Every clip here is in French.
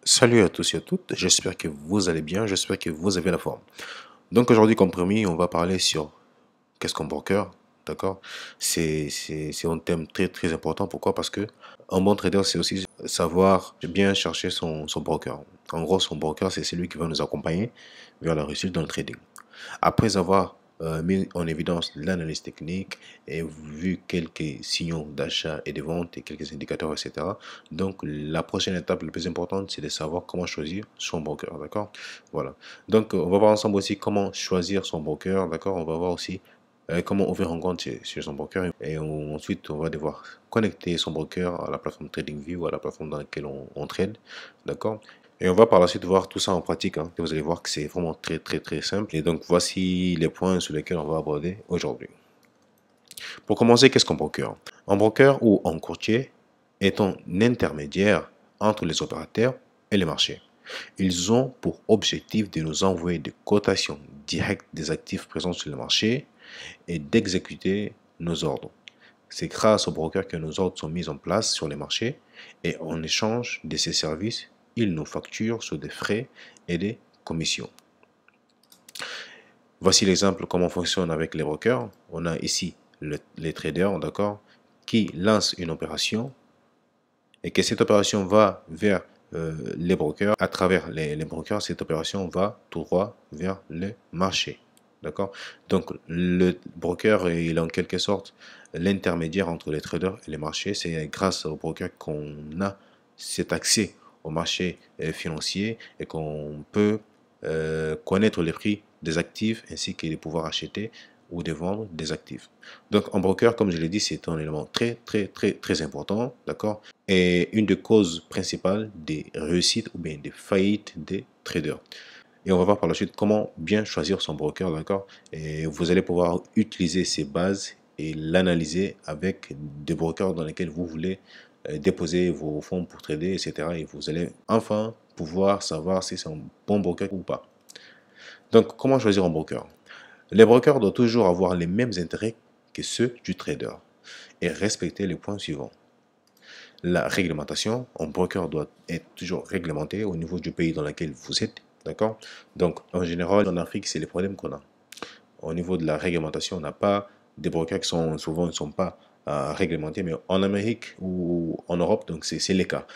Salut à tous et à toutes, j'espère que vous allez bien, j'espère que vous avez la forme. Donc aujourd'hui, comme promis, on va parler sur qu'est-ce qu'un broker, d'accord? C'est un thème très important, pourquoi? Parce que un bon trader, c'est aussi savoir bien chercher son broker. En gros, son broker, c'est celui qui va nous accompagner vers la réussite dans le trading. Après avoir mis en évidence l'analyse technique et vu quelques signaux d'achat et de vente et quelques indicateurs, etc. Donc, la prochaine étape, la plus importante, c'est de savoir comment choisir son broker, d'accord? Voilà. Donc, on va voir ensemble aussi comment choisir son broker, d'accord? On va voir aussi comment ouvrir un compte chez son broker et ensuite, on va devoir connecter son broker à la plateforme TradingView ou à la plateforme dans laquelle on trade, d'accord? Et on va par la suite voir tout ça en pratique, hein. Vous allez voir que c'est vraiment très simple. Et donc voici les points sur lesquels on va aborder aujourd'hui. Pour commencer, qu'est-ce qu'un broker? Un broker ou un courtier est un intermédiaire entre les opérateurs et les marchés. Ils ont pour objectif de nous envoyer des cotations directes des actifs présents sur le marché et d'exécuter nos ordres. C'est grâce aux brokers que nos ordres sont mis en place sur les marchés et en échange de ces services, ils nous facturent sur des frais et des commissions. Voici l'exemple comment on fonctionne avec les brokers. On a ici les traders, d'accord, qui lancent une opération et que cette opération va vers les brokers. À travers les brokers, cette opération va tout droit vers le marché. D'accord? Donc, le broker, il est en quelque sorte l'intermédiaire entre les traders et les marchés. C'est grâce au broker qu'on a cet accès au marché financier et qu'on peut connaître les prix des actifs ainsi que de pouvoir acheter ou de vendre des actifs. Donc, un broker, comme je l'ai dit, c'est un élément très important, d'accord? Et une des causes principales des réussites ou bien des faillites des traders. Et on va voir par la suite comment bien choisir son broker, d'accord? Et vous allez pouvoir utiliser ces bases et l'analyser avec des brokers dans lesquels vous voulez déposer vos fonds pour trader, etc. Et vous allez enfin pouvoir savoir si c'est un bon broker ou pas. Donc, comment choisir un broker? Les brokers doivent toujours avoir les mêmes intérêts que ceux du trader et respecter les points suivants. La réglementation, un broker doit être toujours réglementé au niveau du pays dans lequel vous êtes, d'accord? Donc, en général, en Afrique, c'est les problèmes qu'on a. Au niveau de la réglementation, on n'a pas des brokers qui sont souvent ne sont pas réglementés, mais en Amérique ou en Europe, donc c'est les cas.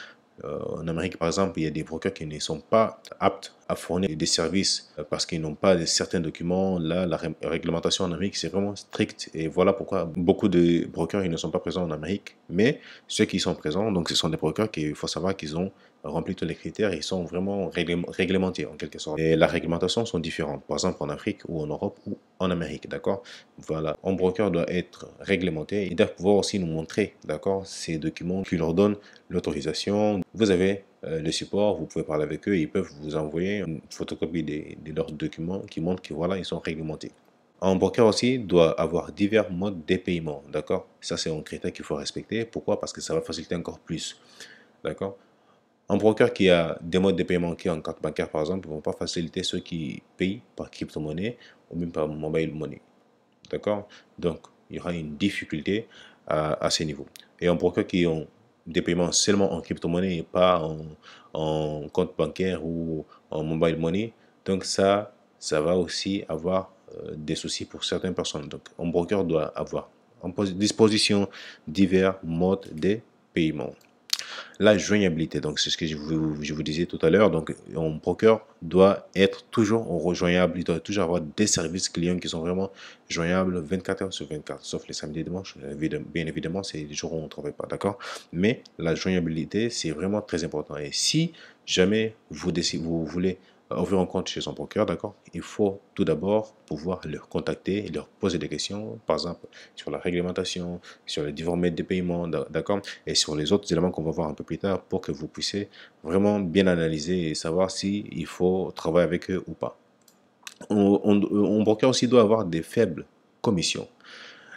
En Amérique, par exemple, il y a des brokers qui ne sont pas aptes à fournir des services parce qu'ils n'ont pas certains documents. Là, la réglementation en Amérique, c'est vraiment strict. Et voilà pourquoi beaucoup de brokers ils ne sont pas présents en Amérique. Mais ceux qui sont présents, donc ce sont des brokers qu'il faut savoir qu'ils ont rempli tous les critères et ils sont vraiment réglementés en quelque sorte. Et la réglementation sont différentes, par exemple en Afrique ou en Europe ou en Amérique, d'accord? Voilà, un broker doit être réglementé. Il doit pouvoir aussi nous montrer, d'accord, ces documents qui leur donnent l'autorisation. Vous avez le support, vous pouvez parler avec eux, ils peuvent vous envoyer une photocopie de leurs documents qui montrent que voilà, ils sont réglementés. Un broker aussi doit avoir divers modes de paiement, d'accord? Ça, c'est un critère qu'il faut respecter. Pourquoi? Parce que ça va faciliter encore plus, d'accord? Un broker qui a des modes de paiement qui en carte bancaire, par exemple, ne vont pas faciliter ceux qui payent par crypto-monnaie ou même par mobile money, d'accord? Donc, il y aura une difficulté à ces niveaux. Et un broker qui ont des paiements seulement en crypto-monnaie et pas en compte bancaire ou en mobile money, donc ça va aussi avoir des soucis pour certaines personnes. Donc, un broker doit avoir en disposition divers modes de paiement. La joignabilité, donc c'est ce que je vous disais tout à l'heure. Donc, un broker doit être toujours rejoignable. Il doit toujours avoir des services clients qui sont vraiment joignables 24 heures sur 24, sauf les samedis et dimanches. Bien évidemment, c'est les jours où on ne travaille pas, d'accord? Mais la joignabilité, c'est vraiment très important. Et si jamais vous voulez ouvrir un compte chez son broker, d'accord, il faut tout d'abord pouvoir leur contacter et leur poser des questions, par exemple, sur la réglementation, sur les différents méthodes de paiement, d'accord, et sur les autres éléments qu'on va voir un peu plus tard pour que vous puissiez vraiment bien analyser et savoir s'il faut travailler avec eux ou pas. Un broker aussi doit avoir des faibles commissions.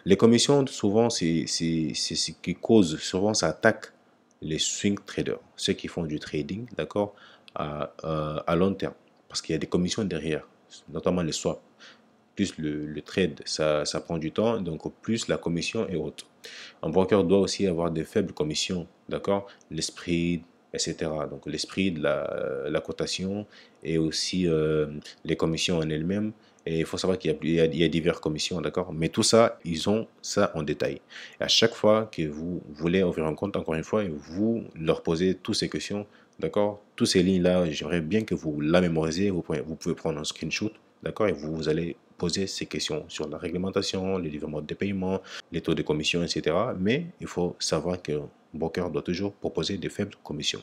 Les commissions, souvent, c'est ce qui cause, souvent, ça attaque les swing traders, ceux qui font du trading, d'accord, à long terme, parce qu'il y a des commissions derrière, notamment les swaps. Plus le trade, ça prend du temps, donc plus la commission est haute. Un broker doit aussi avoir des faibles commissions, d'accord? L'esprit etc. Donc l'esprit de la cotation et aussi les commissions en elles-mêmes. Et il faut savoir qu'il y a diverses commissions, d'accord? Mais tout ça, ils ont ça en détail. Et à chaque fois que vous voulez ouvrir un compte, encore une fois, vous leur posez toutes ces questions, d'accord? Toutes ces lignes-là, j'aimerais bien que vous la mémorisez. Vous pouvez prendre un screenshot, d'accord? Et vous allez poser ces questions sur la réglementation, les différents modes de paiement, les taux de commission, etc. Mais il faut savoir que broker doit toujours proposer des faibles commissions.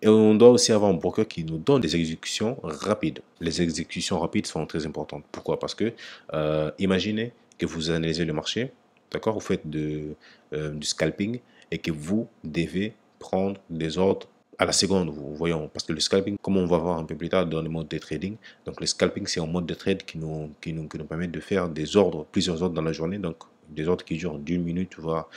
Et on doit aussi avoir un broker qui nous donne des exécutions rapides. Les exécutions rapides sont très importantes. Pourquoi? Parce que imaginez que vous analysez le marché, d'accord? Vous faites du scalping et que vous devez prendre des ordres à la seconde, voyons, parce que le scalping, comme on va voir un peu plus tard dans le mode de trading, donc le scalping, c'est un mode de trade qui nous permet de faire des ordres, plusieurs ordres dans la journée, donc des ordres qui durent d'une minute, voire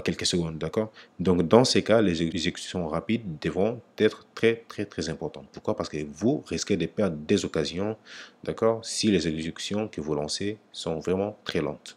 quelques secondes, d'accord? Donc dans ces cas, les exécutions rapides devront être très, très, très importantes. Pourquoi? Parce que vous risquez de perdre des occasions, d'accord, si les exécutions que vous lancez sont vraiment très lentes.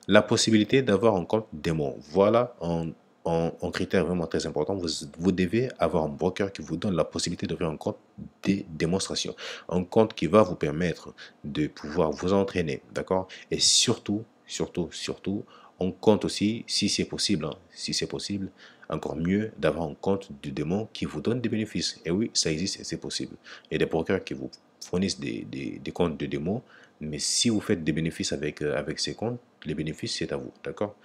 La possibilité d'avoir un compte démo, voilà un critère vraiment très important. Vous devez avoir un broker qui vous donne la possibilité d'ouvrir un compte de démonstration. Un compte qui va vous permettre de pouvoir vous entraîner, d'accord? Et surtout, surtout, surtout, on compte aussi, si c'est possible, hein, si c'est possible, encore mieux d'avoir un compte de démo qui vous donne des bénéfices. Et oui, ça existe et c'est possible. Il y a des brokers qui vous fournissent des comptes de démo, mais si vous faites des bénéfices avec ces comptes, les bénéfices, c'est à vous, d'accord?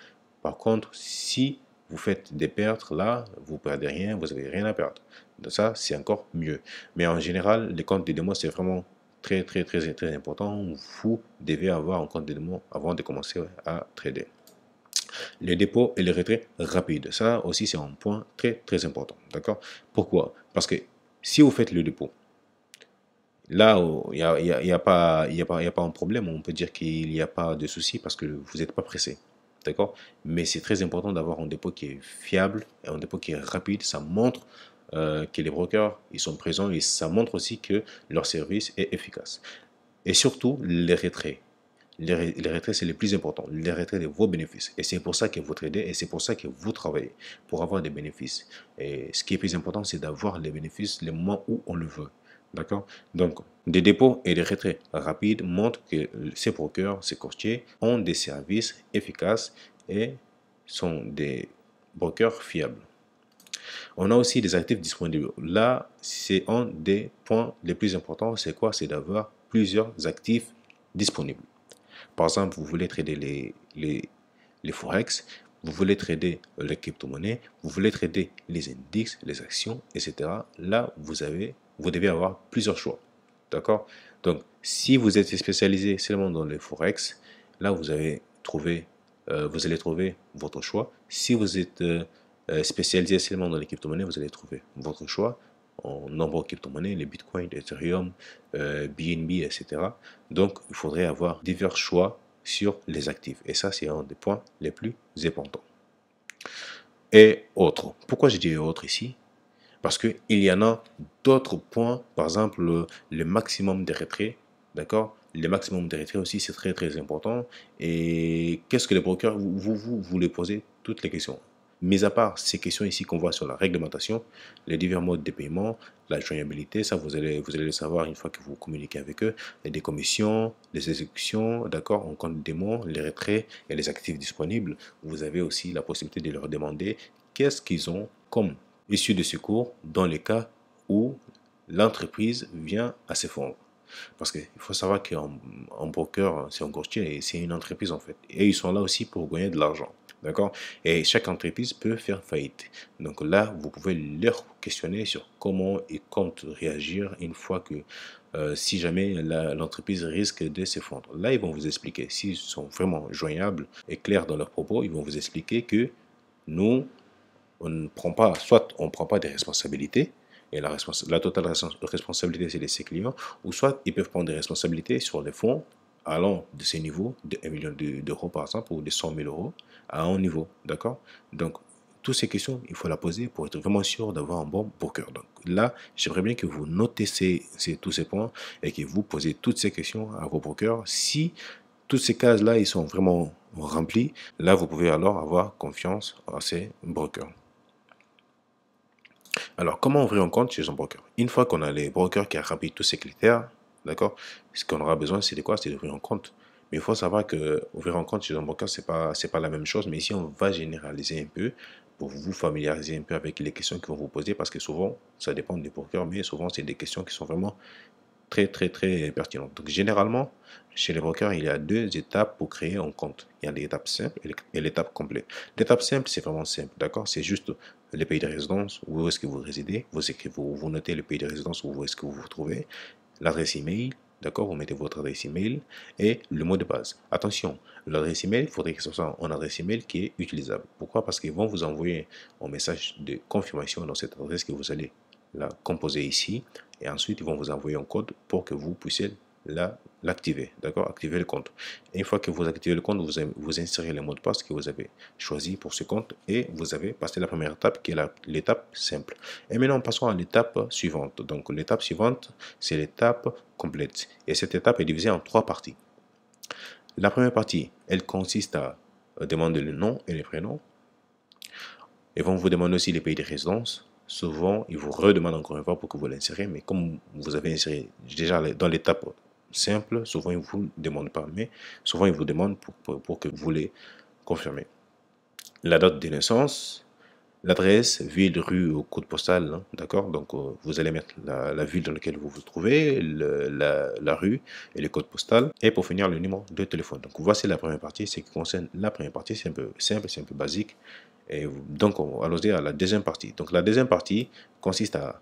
Par contre, si vous faites des pertes, là, vous perdez rien, vous n'avez rien à perdre. Donc ça, c'est encore mieux. Mais en général, les comptes de démo, c'est vraiment très, très, très, très important. Vous devez avoir un compte de démo avant de commencer à trader. Les dépôts et les retraits rapides, ça aussi, c'est un point très, très important. D'accord? Pourquoi? Parce que si vous faites le dépôt, là, il n'y a pas, un problème. On peut dire qu'il n'y a pas de souci parce que vous n'êtes pas pressé. D'accord? Mais c'est très important d'avoir un dépôt qui est fiable et un dépôt qui est rapide. Ça montre que les brokers, ils sont présents et ça montre aussi que leur service est efficace. Et surtout, les retraits. Les retraits, c'est le plus important. Les retraits de vos bénéfices. Et c'est pour ça que vous tradez et c'est pour ça que vous travaillez, pour avoir des bénéfices. Et ce qui est plus important, c'est d'avoir les bénéfices le moment où on le veut. D'accord? Donc, des dépôts et des retraits rapides montrent que ces brokers, ces courtiers ont des services efficaces et sont des brokers fiables. On a aussi des actifs disponibles. Là, c'est un des points les plus importants. C'est quoi? C'est d'avoir plusieurs actifs disponibles. Par exemple, vous voulez trader les forex, vous voulez trader les crypto-monnaies, vous voulez trader les indices, les actions, etc. Là, vous devez avoir plusieurs choix. D'accord? Donc, si vous êtes spécialisé seulement dans les forex, là, vous allez trouver votre choix. Si vous êtes spécialisé seulement dans les crypto-monnaies, vous allez trouver votre choix en nombreux crypto-monnaies, les bitcoins, Ethereum, BNB, etc. Donc, il faudrait avoir divers choix sur les actifs. Et ça, c'est un des points les plus importants. Et autres. Pourquoi je dis autres ici? Parce qu'il y en a d'autres points, par exemple le maximum de retraits, d'accord? Le maximum de retraits aussi, c'est très très important. Et qu'est-ce que les brokers, vous les posez toutes les questions. Mis à part ces questions ici qu'on voit sur la réglementation, les divers modes de paiement, la joignabilité, ça vous allez le savoir une fois que vous communiquez avec eux, des commissions, les exécutions, d'accord, en compte démo, les retraits et les actifs disponibles. Vous avez aussi la possibilité de leur demander qu'est-ce qu'ils ont comme issue de secours dans les cas où l'entreprise vient à s'effondrer. Parce qu'il faut savoir qu'un broker, c'est un courtier et c'est une entreprise en fait. Et ils sont là aussi pour gagner de l'argent. D'accord? Et chaque entreprise peut faire faillite. Donc là, vous pouvez leur questionner sur comment ils comptent réagir une fois que, si jamais l'entreprise risque de s'effondrer. Là, ils vont vous expliquer. S'ils sont vraiment joignables et clairs dans leurs propos, ils vont vous expliquer que nous, on ne prend pas, soit on ne prend pas des responsabilités, et la totale responsabilité c'est de ses clients, ou soit ils peuvent prendre des responsabilités sur les fonds allant de ces niveaux, de 1 million d'euros par exemple, ou de 100 000 euros, à un niveau, d'accord? Donc, toutes ces questions, il faut la poser pour être vraiment sûr d'avoir un bon broker. Donc là, j'aimerais bien que vous notez tous ces points et que vous posez toutes ces questions à vos brokers. Si toutes ces cases-là, ils sont vraiment remplis, là, vous pouvez alors avoir confiance à ces brokers. Alors, comment ouvrir un compte chez un broker? Une fois qu'on a les brokers qui a rempli tous ces critères, d'accord, ce qu'on aura besoin, c'est de quoi? C'est d'ouvrir un compte. Mais il faut savoir que ouvrir un compte chez un broker, c'est pas la même chose. Mais ici, on va généraliser un peu pour vous familiariser un peu avec les questions qu'ils vont vous poser parce que souvent, ça dépend des brokers, mais souvent, c'est des questions qui sont vraiment très, très, très pertinentes. Donc, généralement, chez les brokers, il y a deux étapes pour créer un compte. Il y a l'étape simple et l'étape complète. L'étape simple, c'est vraiment simple, d'accord? C'est juste le pays de résidence, où est-ce que vous résidez. Vous écrivez, vous notez le pays de résidence, où est-ce que vous vous trouvez, l'adresse email, d'accord? Vous mettez votre adresse email et le mot de passe. Attention, l'adresse email, il faudrait que ce soit une adresse email qui est utilisable. Pourquoi? Parce qu'ils vont vous envoyer un message de confirmation dans cette adresse que vous allez la composer ici et ensuite ils vont vous envoyer un code pour que vous puissiez l'activer, d'accord, activer le compte. Et une fois que vous activez le compte, vous insérez le mot de passe que vous avez choisi pour ce compte et vous avez passé la première étape qui est l'étape simple. Et maintenant passons à l'étape suivante. Donc l'étape suivante, c'est l'étape complète et cette étape est divisée en trois parties. La première partie, elle consiste à demander le nom et les prénoms. Ils vont vous demander aussi les pays de résidence. Souvent, ils vous redemandent encore une fois pour que vous l'insérez, mais comme vous avez inséré déjà dans l'étape simple, souvent ils ne vous demandent pas, mais souvent ils vous demandent pour que vous les confirmez. La date de naissance, l'adresse, ville, rue ou code postal, hein, d'accord? Donc vous allez mettre la ville dans laquelle vous vous trouvez, la rue et le code postal, et pour finir le numéro de téléphone. Donc voici la première partie, ce qui concerne la première partie, c'est un peu simple, c'est un peu basique. Et donc allons-y à la deuxième partie. Donc la deuxième partie consiste à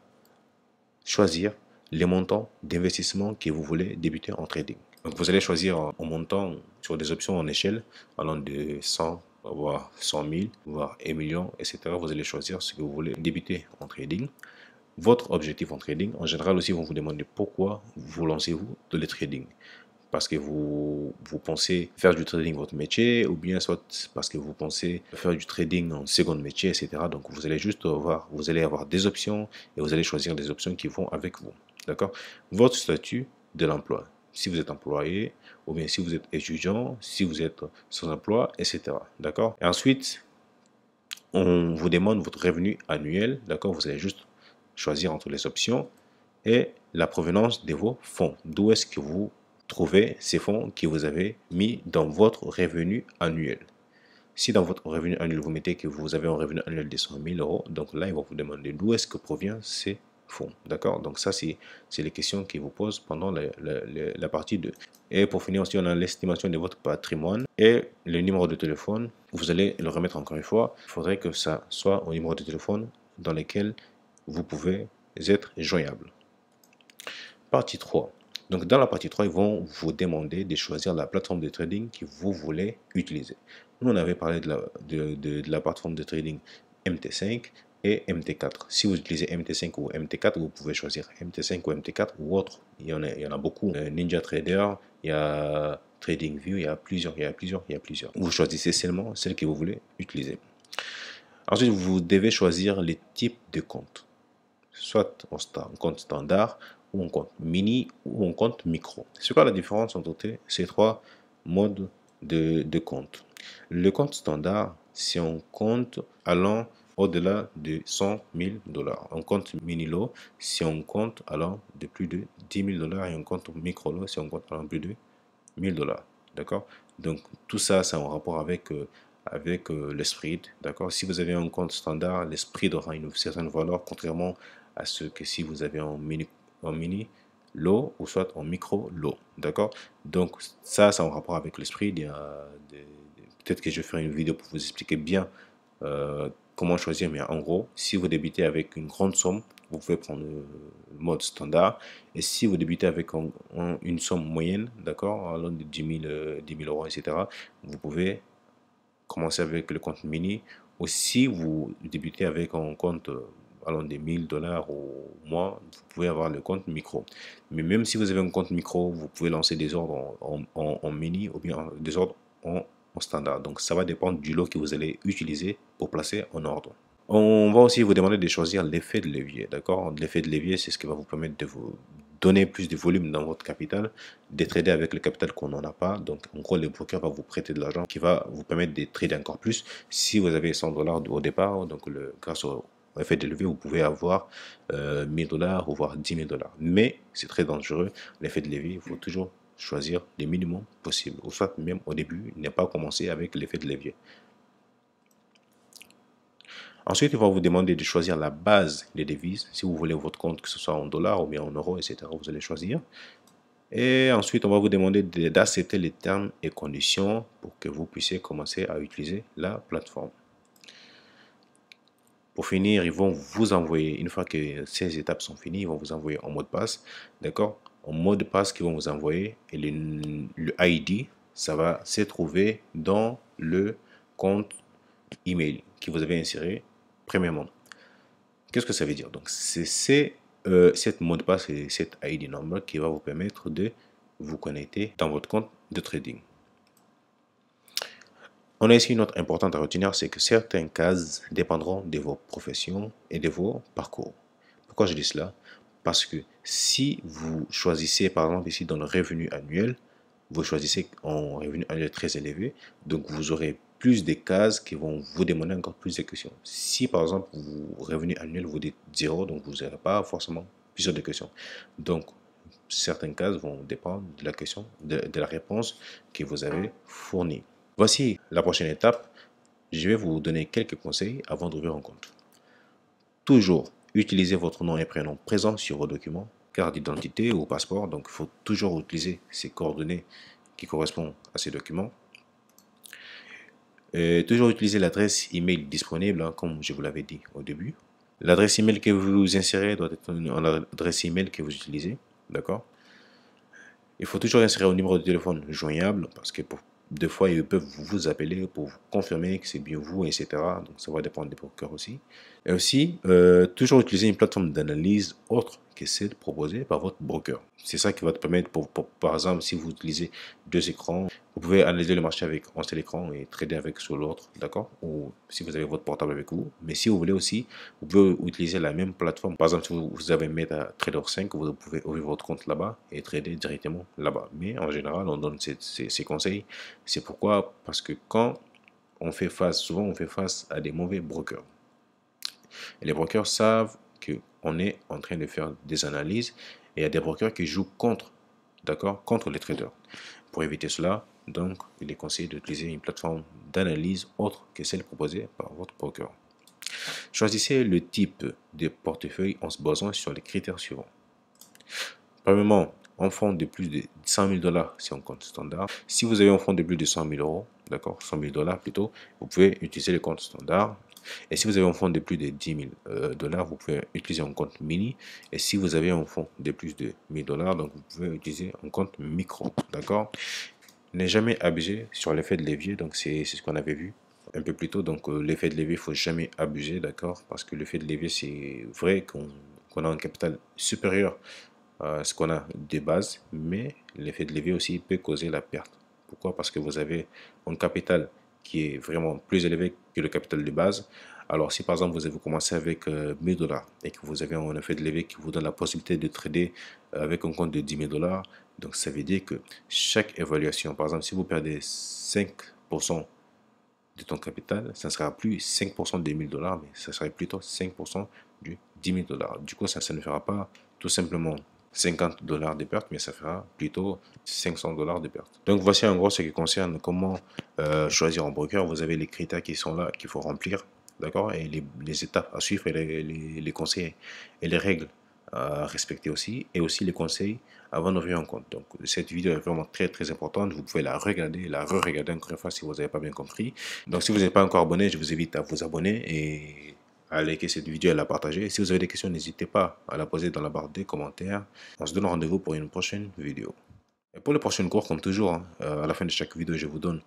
choisir les montants d'investissement que vous voulez débuter en trading. Donc vous allez choisir un montant sur des options en échelle allant de 100 voire 100 000, voire 1 million, etc. Vous allez choisir ce que vous voulez débuter en trading. Votre objectif en trading, en général aussi, vont vous demander pourquoi vous lancez-vous dans le trading. Parce que vous pensez faire du trading votre métier, ou bien soit parce que vous pensez faire du trading en second métier, etc. Donc vous allez juste vous allez avoir des options et vous allez choisir des options qui vont avec vous. D'accord? Votre statut de l'emploi. Si vous êtes employé, ou bien si vous êtes étudiant, si vous êtes sans emploi, etc. D'accord? Et ensuite, on vous demande votre revenu annuel. D'accord? Vous allez juste choisir entre les options et la provenance de vos fonds. D'où est-ce que vous trouvez ces fonds que vous avez mis dans votre revenu annuel? Si dans votre revenu annuel, vous mettez que vous avez un revenu annuel de 100 000 euros, donc là, ils vont vous demander d'où est-ce que proviennent ces fonds. D'accord? Donc ça, c'est les questions qu'ils vous posent pendant la partie 2. Et pour finir aussi, on a l'estimation de votre patrimoine et le numéro de téléphone. Vous allez le remettre encore une fois. Il faudrait que ça soit au numéro de téléphone dans lequel vous pouvez être joignable. Partie 3. Donc dans la partie 3, ils vont vous demander de choisir la plateforme de trading que vous voulez utiliser. Nous, on avait parlé de la plateforme de trading MT5 et MT4. Si vous utilisez MT5 ou MT4, vous pouvez choisir MT5 ou MT4 ou autre. Il y en a beaucoup. Ninja Trader, il y a TradingView, il y a plusieurs. Vous choisissez seulement celle que vous voulez utiliser. Ensuite, vous devez choisir les types de comptes. Soit un compte standard, ou un compte mini, ou un compte micro. C'est quoi la différence entre ces trois modes de compte? Le compte standard, c'est un compte allant au-delà de 100 000 dollars. Un compte mini-lot, c'est un compte allant de plus de 10 000 dollars. Et un compte micro-lot, c'est un compte allant de plus de 1000 dollars. D'accord? Donc, tout ça, c'est en rapport avec le spread. D'accord? Si vous avez un compte standard, le spread aura une certaine valeur, contrairement à ce que si vous avez un mini lot ou soit en micro lot. D'accord? Donc, ça, c'est en rapport avec le spread. Peut-être que je ferai une vidéo pour vous expliquer bien comment choisir, mais en gros, si vous débutez avec une grande somme, vous pouvez prendre le mode standard. Et si vous débutez avec une somme moyenne, d'accord, allant de 10 000 euros, etc., vous pouvez commencer avec le compte mini. Ou si vous débutez avec un compte allant des 1000 dollars ou moins, vous pouvez avoir le compte micro. Mais même si vous avez un compte micro, vous pouvez lancer des ordres en mini ou bien des ordres en standard. Donc ça va dépendre du lot que vous allez utiliser pour placer en ordre. On va aussi vous demander de choisir l'effet de levier. D'accord? L'effet de levier, c'est ce qui va vous permettre de vous donner plus de volume dans votre capital, de trader avec le capital qu'on n'en a pas. Donc en gros, le broker va vous prêter de l'argent qui va vous permettre de trader encore plus. Si vous avez 100 dollars au départ, donc grâce effet de levier, vous pouvez avoir 1000 dollars ou voire 10 000 dollars. Mais c'est très dangereux. L'effet de levier, il faut toujours choisir le minimum possible. Ou soit même au début, ne pas commencer avec l'effet de levier. Ensuite, il va vous demander de choisir la base des devises. Si vous voulez votre compte, que ce soit en dollars ou bien en euros, etc., vous allez choisir. Et ensuite, on va vous demander d'accepter les termes et conditions pour que vous puissiez commencer à utiliser la plateforme. Pour finir, ils vont vous envoyer, une fois que ces étapes sont finies, ils vont vous envoyer un mot de passe, d'accord? Un mot de passe qu'ils vont vous envoyer et le ID, ça va se trouver dans le compte email que vous avez inséré premièrement. Qu'est-ce que ça veut dire? Donc, c'est cette mot de passe et cette ID number qui va vous permettre de vous connecter dans votre compte de trading. On a ici une note importante à retenir, c'est que certaines cases dépendront de vos professions et de vos parcours. Pourquoi je dis cela? Parce que si vous choisissez, par exemple ici dans le revenu annuel, vous choisissez un revenu annuel très élevé, donc vous aurez plus de cases qui vont vous demander encore plus de questions. Si par exemple, vos revenu annuel vous dites 0, donc vous n'aurez pas forcément plusieurs de questions. Donc, certaines cases vont dépendre de la question, de la réponse que vous avez fournie. Voici la prochaine étape. Je vais vous donner quelques conseils avant d'ouvrir un compte. Toujours utilisez votre nom et prénom présents sur vos documents, carte d'identité ou passeport. Donc, il faut toujours utiliser ces coordonnées qui correspondent à ces documents. Et toujours utiliser l'adresse email disponible, hein, comme je vous l'avais dit au début. L'adresse email que vous insérez doit être l'adresse email que vous utilisez. D'accord? Il faut toujours insérer un numéro de téléphone joignable parce que des fois, ils peuvent vous appeler pour vous confirmer que c'est bien vous, etc. Donc, ça va dépendre des brokers aussi. Et aussi, toujours utiliser une plateforme d'analyse autre que celle proposée par votre broker. C'est ça qui va te permettre, par exemple, si vous utilisez deux écrans, vous pouvez analyser le marché avec un seul écran et trader avec sur l'autre, d'accord? Ou si vous avez votre portable avec vous. Mais si vous voulez aussi, vous pouvez utiliser la même plateforme. Par exemple, si vous avez MetaTrader 5, vous pouvez ouvrir votre compte là-bas et trader directement là-bas. Mais en général, on donne ces conseils. C'est pourquoi? Parce que quand on fait face, souvent on fait face à des mauvais brokers. Et les brokers savent qu'on est en train de faire des analyses et il y a des brokers qui jouent contre, d'accord, contre les traders. Pour éviter cela, donc, il est conseillé d'utiliser une plateforme d'analyse autre que celle proposée par votre broker. Choisissez le type de portefeuille en se basant sur les critères suivants. Premièrement, un fonds de plus de 100 000 dollars, c'est un compte standard. Si vous avez un fonds de plus de 100 000 euros, d'accord, 100 000 dollars plutôt, vous pouvez utiliser le compte standard. Et si vous avez un fonds de plus de 10 000 dollars, vous pouvez utiliser un compte mini. Et si vous avez un fonds de plus de 1000 dollars, donc vous pouvez utiliser un compte micro, d'accord. Ne jamais abuser sur l'effet de levier, donc c'est ce qu'on avait vu un peu plus tôt. Donc l'effet de levier, il faut jamais abuser, d'accord, parce que l'effet de levier, c'est vrai qu'on a un capital supérieur à ce qu'on a de base, mais l'effet de levier aussi peut causer la perte. Pourquoi? Parce que vous avez un capital qui est vraiment plus élevé que le capital de base. Alors si par exemple vous avez commencé avec 1000 dollars et que vous avez un effet de levier qui vous donne la possibilité de trader avec un compte de 10 000 dollars, donc ça veut dire que chaque évaluation, par exemple si vous perdez 5% de ton capital, ça ne sera plus 5% des 1000 dollars, mais ça serait plutôt 5% du 10 000 dollars. Du coup, ça ne fera pas tout simplement 50 dollars de perte, mais ça fera plutôt 500 dollars de perte. Donc voici en gros ce qui concerne comment choisir un broker. Vous avez les critères qui sont là, qu'il faut remplir, d'accord, et les étapes à suivre et les conseils et les règles à respecter aussi, et aussi les conseils avant d'ouvrir un compte. Donc cette vidéo est vraiment très importante. Vous pouvez la regarder, la re-regarder encore une fois si vous n'avez pas bien compris. Donc si vous n'êtes pas encore abonné, je vous invite à vous abonner et à liker cette vidéo et à la partager. Si vous avez des questions, n'hésitez pas à la poser dans la barre des commentaires. On se donne rendez-vous pour une prochaine vidéo. Et pour les prochains cours, comme toujours, hein, à la fin de chaque vidéo, je vous donne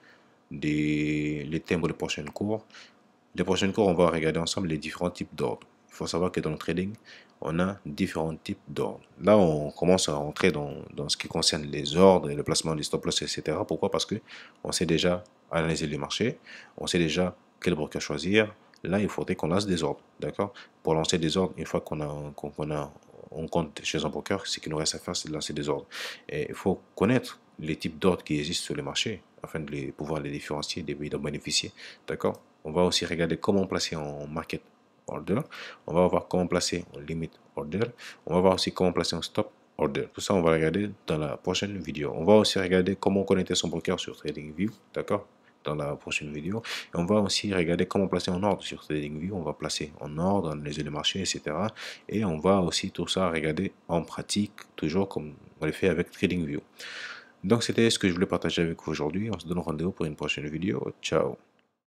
les thèmes pour les prochains cours. Les prochains cours, on va regarder ensemble les différents types d'ordres. Il faut savoir que dans le trading, on a différents types d'ordres. Là, on commence à rentrer dans ce qui concerne les ordres et le placement des stop-loss, etc. Pourquoi? Parce qu'on sait déjà analyser les marchés, on sait déjà quel broker choisir. Là, il faudrait qu'on lance des ordres, d'accord? Pour lancer des ordres, une fois qu'on a un compte chez un broker, ce qu'il nous reste à faire, c'est de lancer des ordres. Et il faut connaître les types d'ordres qui existent sur les marchés afin pouvoir les différencier, d'en bénéficier, d'accord? On va aussi regarder comment placer en market order. On va voir comment placer un limit order. On va voir aussi comment placer un stop order. Tout ça, on va regarder dans la prochaine vidéo. On va aussi regarder comment connecter son broker sur TradingView, d'accord, dans la prochaine vidéo. Et on va aussi regarder comment placer un ordre sur TradingView. On va placer un ordre, analyser le marché, etc. Et on va aussi tout ça regarder en pratique, toujours comme on le fait avec TradingView. Donc, c'était ce que je voulais partager avec vous aujourd'hui. On se donne rendez-vous pour une prochaine vidéo. Ciao!